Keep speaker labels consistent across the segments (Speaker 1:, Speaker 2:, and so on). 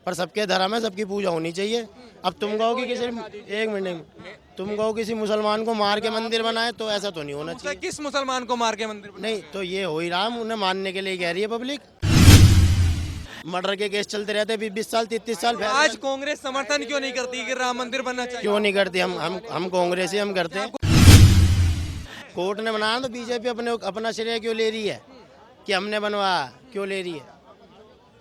Speaker 1: पर सबके धर्म है, सबकी पूजा होनी चाहिए। अब तुम कहो कि किसी एक मिनट, तुम कहो किसी मुसलमान को मार के मंदिर बनाए तो ऐसा तो नहीं होना चाहिए।
Speaker 2: किस मुसलमान को मार के मंदिर बनाया?
Speaker 1: नहीं तो ये हो ही रहा, उन्हें मानने के लिए कह रही है पब्लिक। मर्डर के केस चलते रहते 20 साल 33 साल।
Speaker 2: आज कांग्रेस समर्थन क्यों नहीं करती कि राम मंदिर बनना चाहिए?
Speaker 1: क्यों नहीं करती? हम कांग्रेसी हम करते हैं। कोर्ट ने बनाया तो बीजेपी अपना श्रेय क्यों ले रही है कि हमने बनवाया? क्यों ले रही है?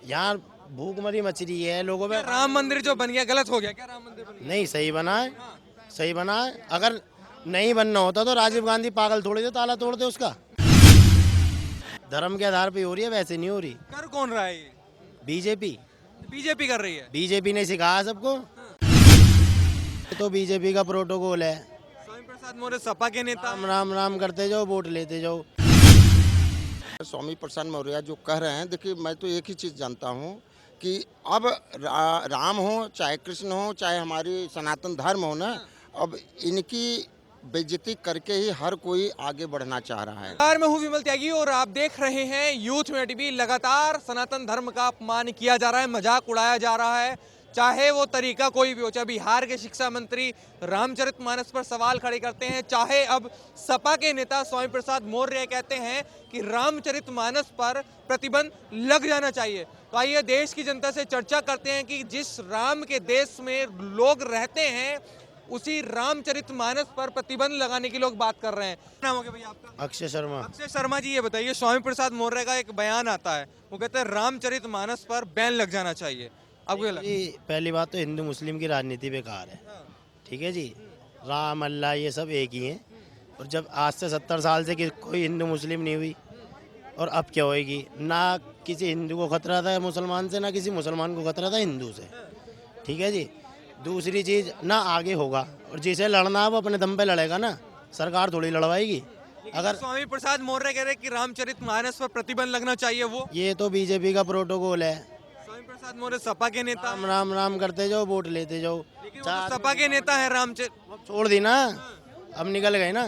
Speaker 1: यहाँ भूखमरी मच रही है लोगों में।
Speaker 2: राम मंदिर जो बन गया गलत हो गया क्या? राम मंदिर बन गया?
Speaker 1: नहीं, सही बना है, सही बना है। अगर नहीं बनना होता तो राजीव गांधी पागल थोड़ी थे ताला तोड़ते उसका। धर्म के आधार पे हो रही है, वैसे नहीं हो रही।
Speaker 2: कर कौन रहा है ये?
Speaker 1: बीजेपी
Speaker 2: बीजेपी कर रही है।
Speaker 1: बीजेपी ने सिखाया सबको। तो बीजेपी का प्रोटोकॉल है,
Speaker 2: स्वामी प्रसाद मौर्य सपा के नेता
Speaker 1: राम राम राम करते जाओ, वोट लेते जाओ।
Speaker 3: स्वामी प्रसाद मौर्य जो कह रहे हैं, देखिए मैं तो एक ही चीज़ जानता हूँ कि अब राम हो चाहे कृष्ण हो चाहे हमारी सनातन धर्म हो ना, अब इनकी बेइज्जती करके ही हर कोई आगे बढ़ना चाह रहा है।
Speaker 2: नमस्कार, मैं हूं विमल त्यागी और आप देख रहे हैं यूथ में टीवी। लगातार सनातन धर्म का अपमान किया जा रहा है, मजाक उड़ाया जा रहा है, चाहे वो तरीका कोई भी हो। चाहे बिहार के शिक्षा मंत्री रामचरितमानस पर सवाल खड़े करते हैं, चाहे अब सपा के नेता स्वामी प्रसाद मौर्य कहते हैं कि रामचरितमानस पर प्रतिबंध लग जाना चाहिए। तो आइए देश की जनता से चर्चा करते हैं कि जिस राम के देश में लोग रहते हैं उसी रामचरितमानस पर प्रतिबंध लगाने की लोग बात कर रहे हैं। नाम हो गया भैया आपका?
Speaker 1: अक्षय शर्मा।
Speaker 2: अक्षय शर्मा जी, ये बताइए, स्वामी प्रसाद मौर्य का एक बयान आता है, वो कहते हैं रामचरितमानस पर बैन लग जाना चाहिए। आपको क्या लगता है?
Speaker 1: जी, पहली बात तो हिंदू मुस्लिम की राजनीति बेकार है, ठीक है जी। राम अल्लाह ये सब एक ही हैं। और जब आज से 70 साल से कोई हिंदू मुस्लिम नहीं हुई, और अब क्या होएगी? ना किसी हिंदू को खतरा था मुसलमान से, ना किसी मुसलमान को खतरा था हिंदू से, ठीक है जी। दूसरी चीज़, ना आगे होगा, और जिसे लड़ना है वो अपने दम पे लड़ेगा ना, सरकार थोड़ी लड़वाएगी। अगर
Speaker 2: स्वामी प्रसाद मौर्य कह रहे हैं कि रामचरितमानस पर प्रतिबंध लगना चाहिए, वो
Speaker 1: ये तो बीजेपी का प्रोटोकॉल है,
Speaker 2: स्वामी प्रसाद मौर्य सपा के नेता
Speaker 1: राम राम राम करते जाओ, वोट लेते जाओ।
Speaker 2: लेकिन वो तो सपा के नेता है।
Speaker 1: छोड़ दी ना, अब निकल गए ना,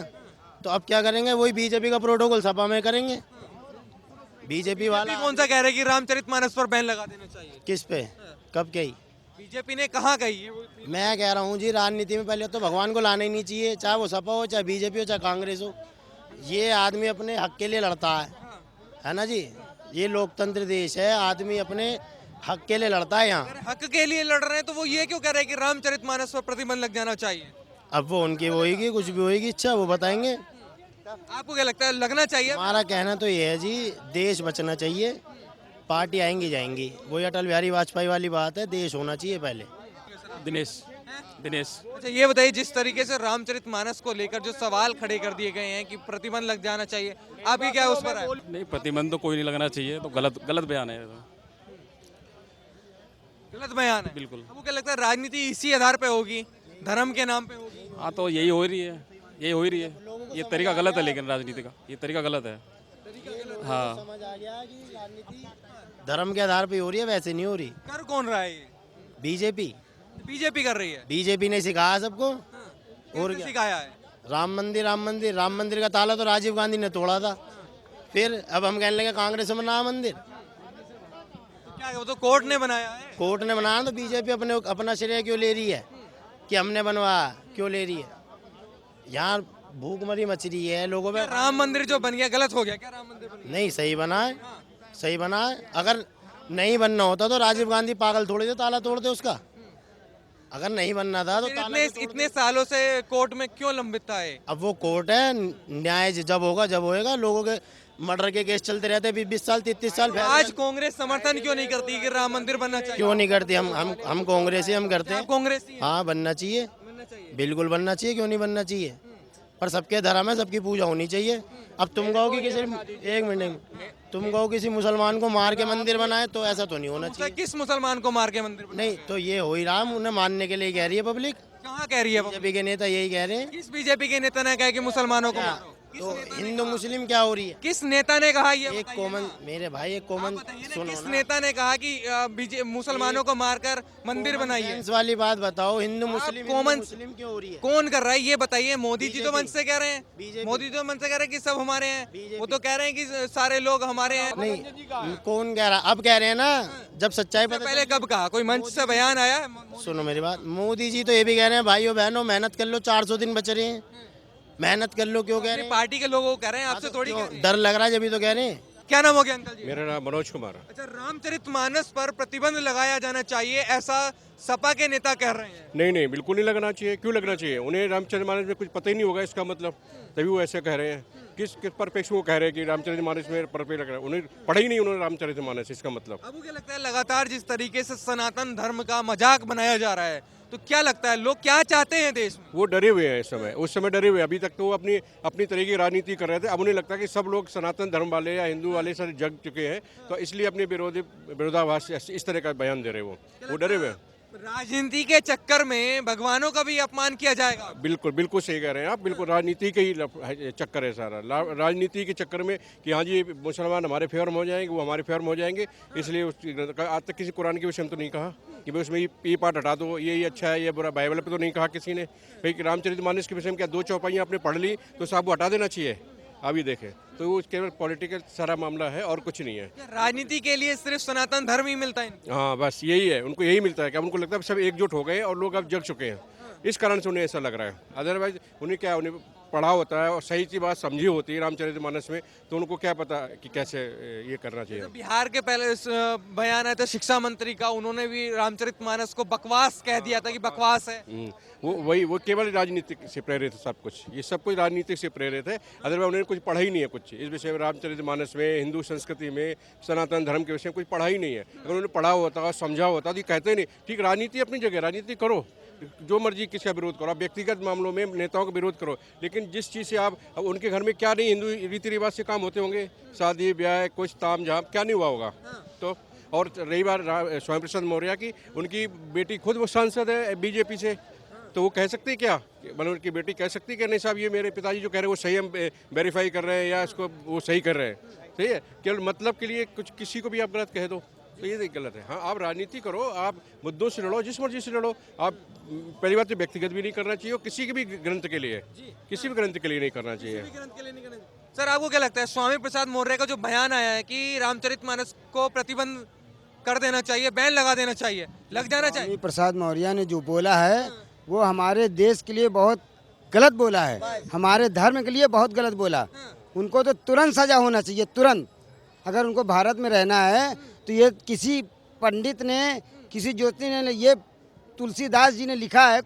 Speaker 1: तो अब क्या करेंगे? वही बीजेपी का प्रोटोकॉल सपा में करेंगे। बीजेपी वाला
Speaker 2: कौन सा कह रहे हैं कि रामचरितमानस पर बैन लगा देना चाहिए?
Speaker 1: किस पे, कब कही?
Speaker 2: बीजेपी ने कहाँ कही है?
Speaker 1: मैं कह रहा हूँ जी, राजनीति में पहले तो भगवान को लाना ही नहीं चाहिए, चाहे वो सपा हो, चाहे बीजेपी हो, चाहे कांग्रेस हो। ये आदमी अपने हक के लिए लड़ता है ना जी। ये लोकतंत्र देश है, आदमी अपने हक के लिए लड़ता है। यहाँ
Speaker 2: हक के लिए लड़ रहे हैं तो वो ये क्यों कह रहे हैं कि रामचरितमानस पर प्रतिबंध लग जाना चाहिए?
Speaker 1: अब वो उनकी होएगी, कुछ भी होएगी इच्छा, वो बताएंगे।
Speaker 2: आपको क्या लगता है, लगना चाहिए?
Speaker 1: हमारा कहना तो ये है जी, देश बचना चाहिए, पार्टी आएंगी जाएंगी, वही अटल बिहारी वाजपेयी वाली बात है, देश होना चाहिए पहले।
Speaker 4: दिनेश दिनेश
Speaker 2: अच्छा, ये बताइए, जिस तरीके से रामचरितमानस को लेकर जो सवाल खड़े कर दिए गए हैं कि प्रतिबंध लग जाना चाहिए, आपकी क्या उस पर है?
Speaker 4: नहीं, प्रतिबंध तो कोई नहीं लगना चाहिए, तो गलत बयान है।
Speaker 2: गलत बयान है
Speaker 4: बिल्कुल।
Speaker 2: आपको क्या लगता है राजनीति इसी आधार पे होगी, धर्म के नाम पे होगी?
Speaker 4: हाँ, तो यही हो रही है, यही हो रही है। ये तरीका गलत है, लेकिन राजनीति का ये तरीका गलत है। हाँ,
Speaker 1: समझ आ गया कि राजनीति धर्म के आधार पे हो रही है, वैसे नहीं हो रही।
Speaker 2: कर कौन रहा है ये?
Speaker 1: बीजेपी
Speaker 2: बीजेपी कर रही है।
Speaker 1: बीजेपी ने सिखाया सबको। और
Speaker 2: किसने
Speaker 1: क्या?
Speaker 2: सिखाया है?
Speaker 1: राम मंदिर का ताला तो राजीव गांधी ने तोड़ा था। फिर अब हम कहने लगे कांग्रेस में बना मंदिर।
Speaker 2: क्या है, वो तो कोर्ट ने बनाया है।
Speaker 1: कोर्ट ने बनाया तो बीजेपी अपना श्रेय क्यों ले रही है कि हमने बनवाया? क्यों ले रही है? यहाँ भूखमरी मच रही है लोगों में।
Speaker 2: राम मंदिर जो बन गया गलत हो गया क्या? राम मंदिर बन गया?
Speaker 1: नहीं, सही बना है, सही बना है। अगर नहीं बनना होता तो राजीव गांधी पागल थोड़ी थे ताला तोड़ते उसका। अगर नहीं बनना था तो ताला क्यों तोड़ते?
Speaker 2: इतने सालों से कोर्ट में क्यों लंबित था ये?
Speaker 1: अब वो कोर्ट है, न्याय जब होगा जब होएगा। लोगों के मर्डर के केस चलते रहते 20 साल 33 साल।
Speaker 2: आज कांग्रेस समर्थन क्यों नहीं करती कि राम मंदिर बनना चाहिए?
Speaker 1: क्यों नहीं करती? हम कांग्रेस हम करते हैं।
Speaker 2: कांग्रेस
Speaker 1: हाँ, बनना चाहिए, बिल्कुल बनना चाहिए, क्यों नहीं बनना चाहिए? पर सबके धर्म है, सबकी पूजा होनी चाहिए। अब तुम कहो कि किसी एक मिनट, तुम कहो किसी मुसलमान को मार के मंदिर बनाए तो ऐसा तो नहीं होना चाहिए।
Speaker 2: किस मुसलमान को मार के मंदिर बनाया?
Speaker 1: नहीं तो ये हो ही रहा, उन्हें मानने के लिए कह रही है पब्लिक।
Speaker 2: कहाँ कह रही है वो?
Speaker 1: बीजेपी के नेता यही कह रहे हैं।
Speaker 2: किस बीजेपी के नेता ने कहा कि मुसलमानों को मारो?
Speaker 1: तो हिंदू मुस्लिम क्या हो रही है?
Speaker 2: किस नेता ने कहा ये
Speaker 1: एक
Speaker 2: बताइए
Speaker 1: कॉमन,
Speaker 2: ना।
Speaker 1: मेरे भाई एक
Speaker 2: आप
Speaker 1: कॉमन
Speaker 2: बताइए ना,
Speaker 1: सुनो
Speaker 2: किस
Speaker 1: ना,
Speaker 2: नेता ने कहा कि मुसलमानों को मारकर मंदिर बनाइए?
Speaker 1: सेंस वाली बात बताओ, हिंदू
Speaker 2: आप
Speaker 1: मुस्लिम
Speaker 2: common-
Speaker 1: मुस्लिम क्यों हो रही है?
Speaker 2: कौन कर रहा है ये बताइए? मोदी जी तो
Speaker 1: BJP
Speaker 2: मंच से कह रहे हैं,
Speaker 1: BJP
Speaker 2: मोदी तो मंच से कह रहे हैं कि सब हमारे हैं।
Speaker 1: BJP
Speaker 2: वो तो कह रहे हैं कि सारे लोग हमारे हैं।
Speaker 1: नहीं, कौन कह रहा? अब कह रहे हैं ना, जब सच्चाई
Speaker 2: इससे
Speaker 1: पता
Speaker 2: पहले कब कहा? कोई मंच से बयान आया है?
Speaker 1: सुनो मेरी बात, मोदी जी तो ये भी कह रहे हैं भाइयों बहनों मेहनत कर लो, 400 दिन बच रहे हैं, मेहनत कर लो। क्यों कह रहे
Speaker 2: अपनी
Speaker 1: हैं?
Speaker 2: पार्टी के लोगों को कह रहे हैं, आपसे थोड़ी कह
Speaker 1: क्यों?
Speaker 2: रहे हैं।
Speaker 1: डर लग रहा है जब तो कह रहे हैं।
Speaker 2: क्या नाम हो गया अंकल जी?
Speaker 5: मेरा नाम मनोज कुमार है।
Speaker 2: अच्छा, रामचरितमानस पर प्रतिबंध लगाया जाना चाहिए, ऐसा सपा के नेता कह रहे हैं।
Speaker 5: नहीं नहीं, बिल्कुल नहीं लगना चाहिए। क्यों लगना चाहिए? उन्हें रामचरितमानस में कुछ पता ही नहीं होगा इसका मतलब, तभी वो ऐसे कह रहे हैं। किस किस परिप्रेक्ष्य में वो कह रहे हैं कि रामचरितमानस में परफेक्ट लग रहा है? उन्हें पढ़ा ही नहीं उन्होंने रामचरितमानस, इसका मतलब।
Speaker 2: अब क्या लगता है, लगातार जिस तरीके से सनातन धर्म का मजाक बनाया जा रहा है, तो क्या लगता है लोग क्या चाहते हैं देश में?
Speaker 5: वो डरे हुए हैं इस समय, उस समय डरे हुए। अभी तक तो वो अपनी अपनी तरह की राजनीति कर रहे थे। अब उन्हें लगता है कि सब लोग सनातन धर्म वाले या हिंदू वाले सारे जग चुके हैं, तो इसलिए अपने विरोधाभास इस तरह का बयान दे रहे हैं। वो डरे हुए हैं।
Speaker 2: राजनीति के चक्कर में भगवानों का भी अपमान किया जाएगा।
Speaker 5: बिल्कुल बिल्कुल सही कह रहे हैं आप। बिल्कुल राजनीति के ही चक्कर है सारा। राजनीति के चक्कर में कि हाँ जी मुसलमान हमारे फेवर में हो जाएंगे, वो हमारे फेवर में हो जाएंगे, इसलिए आज तक किसी कुरान के विषय में तो नहीं कहा कि भाई उसमें ये पाठ हटा दो, ये अच्छा है, ये बुरा। बाइबल पे तो नहीं कहा किसी ने। भाई रामचरितमानस के विषय में क्या 2 चौपाइयाँ आपने पढ़ ली तो साहब वो हटा देना चाहिए? अभी देखें तो वो केवल पॉलिटिकल सारा मामला है और कुछ नहीं है।
Speaker 2: राजनीति के लिए सिर्फ सनातन धर्म ही मिलता है।
Speaker 5: हाँ बस यही है, उनको यही मिलता है कि उनको लगता है सब एकजुट हो गए और लोग अब जग चुके हैं, इस कारण से उन्हें ऐसा लग रहा है। अदरवाइज उन्हें क्या, उन्हें पढ़ा होता है और सही सी बात समझी होती है रामचरितमानस में, तो उनको क्या पता कि कैसे ये करना चाहिए।
Speaker 2: बिहार के पहले बयान आया था शिक्षा मंत्री का, उन्होंने भी रामचरितमानस को बकवास कह दिया था कि बकवास है।
Speaker 5: वो केवल राजनीतिक से प्रेरित है सब कुछ, ये सब कुछ राजनीतिक से प्रेरित है। अदरवाइज उन्होंने कुछ पढ़ा ही नहीं है कुछ इस विषय में, रामचरितमानस में, हिंदू संस्कृति में, सनातन धर्म के विषय में कुछ पढ़ा ही नहीं है। अगर उन्होंने पढ़ा होता, समझा होता तो ये कहते ही नहीं। ठीक, राजनीति अपनी जगह, राजनीति करो, जो मर्जी किसका विरोध करो, आप व्यक्तिगत मामलों में नेताओं का विरोध करो, लेकिन जिस चीज़ से आप, अब उनके घर में क्या नहीं हिंदू रीति रिवाज से काम होते होंगे, शादी ब्याह कुछ ताम झाम, क्या नहीं हुआ होगा? तो और रही बात स्वामी प्रसाद मौर्य की, उनकी बेटी खुद वो सांसद है बीजेपी से, तो वो कह सकती है क्या, मतलब उनकी बेटी कह सकती है कि नहीं साहब ये मेरे पिताजी जो कह रहे हैं वो सही, हम वेरीफाई कर रहे हैं या इसको वो सही कर रहे हैं? सही है, केवल मतलब के लिए कुछ किसी को भी आप गलत कह दो तो ये गलत है। हाँ, आप राजनीति करो, आप मुद्दों से लड़ो, जिस मर्जी से लड़ो। आप पहली बात तो व्यक्तिगत भी नहीं करना चाहिए और किसी के भी ग्रंथ के लिए, किसी भी ग्रंथ के लिए नहीं करना चाहिए।
Speaker 2: सर आपको क्या लगता है, स्वामी प्रसाद मौर्य का जो बयान आया है कि रामचरितमानस को प्रतिबंध कर देना चाहिए, बैन लगा देना चाहिए, लग जाना चाहिए?
Speaker 6: स्वामी प्रसाद मौर्य ने जो बोला है वो हमारे देश के लिए बहुत गलत बोला है, हमारे धर्म के लिए बहुत गलत बोला। उनको तो तुरंत सजा होना चाहिए, तुरंत। अगर उनको भारत में रहना है तो ये किसी पंडित ने, किसी ज्योति ने, ये तुलसीदास जी ने लिखा है,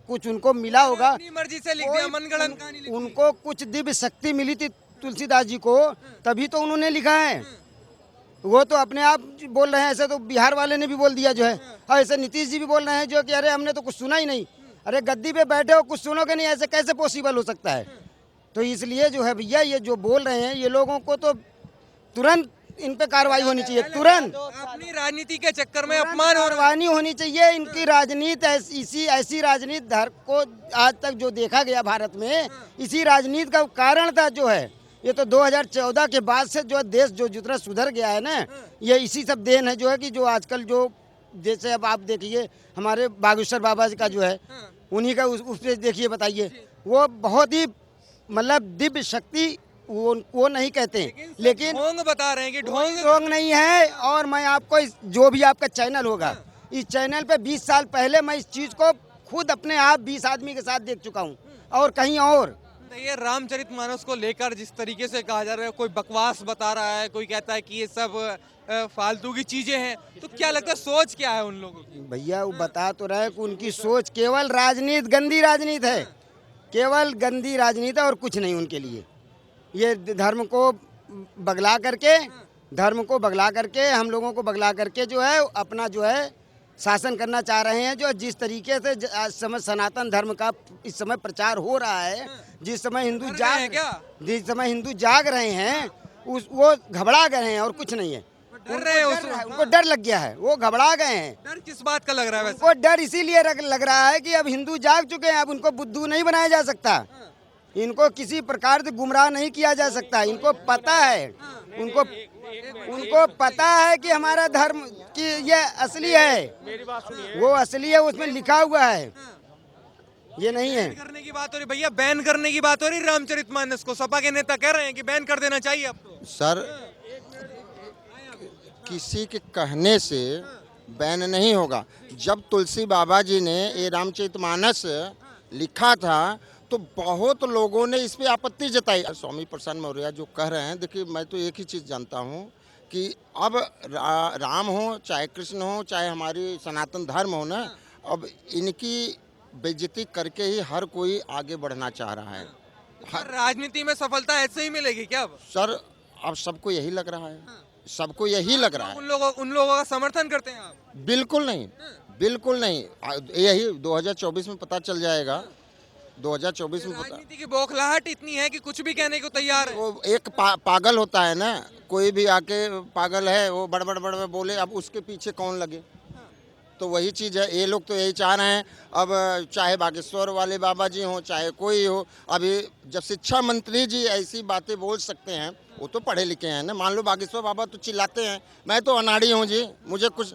Speaker 6: कुछ उनको मिला होगा,
Speaker 2: अपनी मर्जी से लिख दिया, मनगढ़ंत कहानी लिख दी।
Speaker 6: उनको कुछ दिव्य शक्ति मिली थी तुलसीदास जी को, तभी तो उन्होंने लिखा है। वो तो अपने आप बोल रहे हैं, ऐसे तो बिहार वाले ने भी बोल दिया जो है, और ऐसे नीतीश जी भी बोल रहे हैं जो कि अरे हमने तो कुछ सुना ही नहीं। अरे गद्दी पे बैठे हो, कुछ सुनोगे नहीं, ऐसे कैसे पॉसिबल हो सकता है? तो इसलिए जो है भैया, ये जो बोल रहे हैं, ये लोगों को तो तुरंत इन पे कार्रवाई होनी चाहिए, तुरंत।
Speaker 2: अपनी राजनीति के चक्कर में अपमान हो रहा है।
Speaker 6: कार्रवाई होनी चाहिए। इनकी राजनीति ऐसी राजनीति धर्म को आज तक जो देखा गया भारत में, इसी राजनीति का कारण था जो है। ये तो 2014 के बाद से जो देश जो जितना सुधर गया है ना, ये इसी सब देन है जो है कि जो आजकल जो, जैसे अब आप देखिए हमारे बागेश्वर बाबा जी का जो है, उन्हीं का उस पे देखिए, बताइए, वो बहुत ही मतलब दिव्य शक्ति वो नहीं कहते, लेकिन
Speaker 2: ढोंग बता रहे हैं कि
Speaker 6: ढोंग नहीं है। और मैं आपको जो भी आपका चैनल होगा, इस चैनल पे 20 साल पहले मैं इस चीज़ को खुद अपने आप 20 आदमी के साथ देख चुका हूँ, और कहीं और।
Speaker 2: ये रामचरितमानस को लेकर जिस तरीके से कहा जा रहा है, कोई बकवास बता रहा है, कोई कहता है कि ये सब फालतू की चीजें हैं, तो क्या लगता है सोच क्या है उन लोगों की?
Speaker 6: भैया वो बता तो रहे कि उनकी सोच केवल राजनीति, गंदी राजनीति है, केवल गंदी राजनीति है और कुछ नहीं उनके लिए। ये धर्म को बगला करके हम लोगों को बगला करके जो है अपना जो है शासन करना चाह रहे हैं। जो जिस तरीके से इस समय सनातन धर्म का इस समय प्रचार हो रहा है, जिस समय हिंदू जाग रहे हैं, वो घबरा गए हैं और कुछ नहीं है।
Speaker 2: डर रहे हैं,
Speaker 6: उनको डर लग गया है, वो घबरा गए हैं।
Speaker 2: डर किस बात का लग रहा है वैसे?
Speaker 6: उनको डर इसीलिए लग रहा है कि अब हिंदू जाग चुके हैं, अब उनको बुद्धू नहीं बनाया जा सकता। इनको किसी प्रकार से गुमराह नहीं किया जा सकता। इनको पता है, उनको पता है कि हमारा धर्म कि ये असली है, वो असली है, उसमें लिखा हुआ है, ये नहीं है।
Speaker 2: बैन करने की बात हो रही भैया, बैन करने की बात हो रही रामचरितमानस को। सपा के नेता कह रहे हैं कि बैन कर देना चाहिए अब तो।
Speaker 3: सर, किसी के कहने से बैन नहीं होगा। जब तुलसी बाबा जी ने ये रामचरितमानस लिखा था तो बहुत लोगों ने इस पे आपत्ति जताई। स्वामी प्रसन्न मौर्य जो कह रहे हैं, देखिए मैं तो एक ही चीज़ जानता हूँ कि अब राम हो चाहे कृष्ण हो चाहे हमारी सनातन धर्म हो ना, अब इनकी बेइज्जती करके ही हर कोई आगे बढ़ना चाह रहा है।
Speaker 2: राजनीति में सफलता ऐसे ही मिलेगी क्या अब?
Speaker 3: सर, अब सबको यही लग रहा है, सबको यही लग रहा है।
Speaker 2: उन लोगों का समर्थन करते हैं आप?
Speaker 3: बिल्कुल नहीं, बिल्कुल नहीं। यही 2024 में पता चल जाएगा। 2024 में पता।
Speaker 2: राजनीति की बौखलाहट इतनी है कि कुछ भी कहने को तैयार है।
Speaker 3: वो एक पागल होता है ना, कोई भी आके पागल है वो बड़बड़ बड़बड़ बोले, अब उसके पीछे कौन लगे। तो वही चीज़ है, ये लोग तो यही चाह रहे हैं। अब चाहे बागेश्वर वाले बाबा जी हों चाहे कोई हो, अभी जब शिक्षा मंत्री जी ऐसी बातें बोल सकते हैं, वो तो पढ़े लिखे हैं ना। मान लो बागेश्वर बाबा तो चिल्लाते हैं, मैं तो अनाड़ी हूँ जी, मुझे कुछ।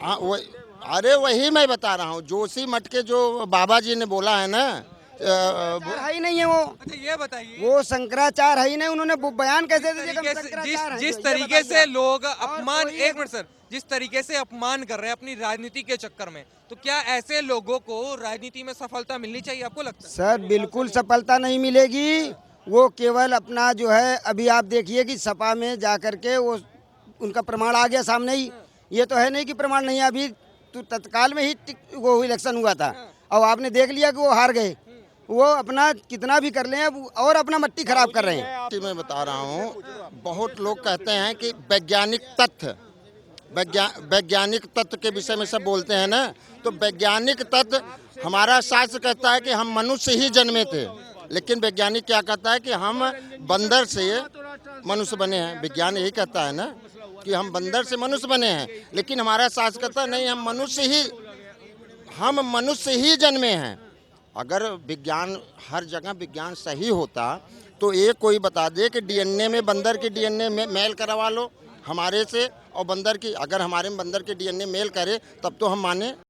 Speaker 3: हाँ, अरे वही मैं बता रहा हूँ, जोशी मठ के जो बाबा जी ने बोला है ना,
Speaker 6: है ही नहीं है वो।
Speaker 2: अच्छा ये बताइए,
Speaker 6: वो शंकराचार्य है ही नहीं, उन्होंने बयान कैसे दे दिया कि हम शंकराचार्य हैं?
Speaker 2: जिस तरीके से लोग अपमान, एक मिनट सर, जिस तरीके से अपमान कर रहे हैं अपनी राजनीति के चक्कर में, तो क्या ऐसे लोगों को राजनीति में सफलता मिलनी चाहिए आपको लगता है?
Speaker 6: सर बिल्कुल सफलता नहीं मिलेगी। वो केवल अपना जो है, अभी आप देखिए कि सपा में जा करके वो उनका प्रमाण आ गया सामने ही। ये तो है नहीं कि प्रमाण नहीं है, अभी तो तत्काल में ही वो इलेक्शन हुआ था और आपने देख लिया कि वो हार गए। वो अपना कितना भी कर लें अब और अपना मट्टी खराब कर रहे हैं।
Speaker 3: मैं बता रहा हूँ, बहुत लोग कहते हैं कि वैज्ञानिक तथ्य, वैज्ञानिक तत्व के विषय में सब बोलते हैं ना, तो वैज्ञानिक तत्व हमारा शास्त्र कहता है कि हम मनुष्य ही जन्मे थे, लेकिन वैज्ञानिक क्या कहता है कि हम बंदर से मनुष्य बने हैं। विज्ञान यही कहता है ना कि हम बंदर से मनुष्य बने हैं, लेकिन हमारा शास्त्र कहता नहीं, हम मनुष्य ही जन्मे हैं। अगर विज्ञान, हर जगह विज्ञान सही होता तो ये कोई बता दे कि डीएनए में बंदर के डीएनए में मेल करवा लो हमारे से, और बंदर की, अगर हमारे में बंदर के डीएनए मेल करे तब तो हम माने।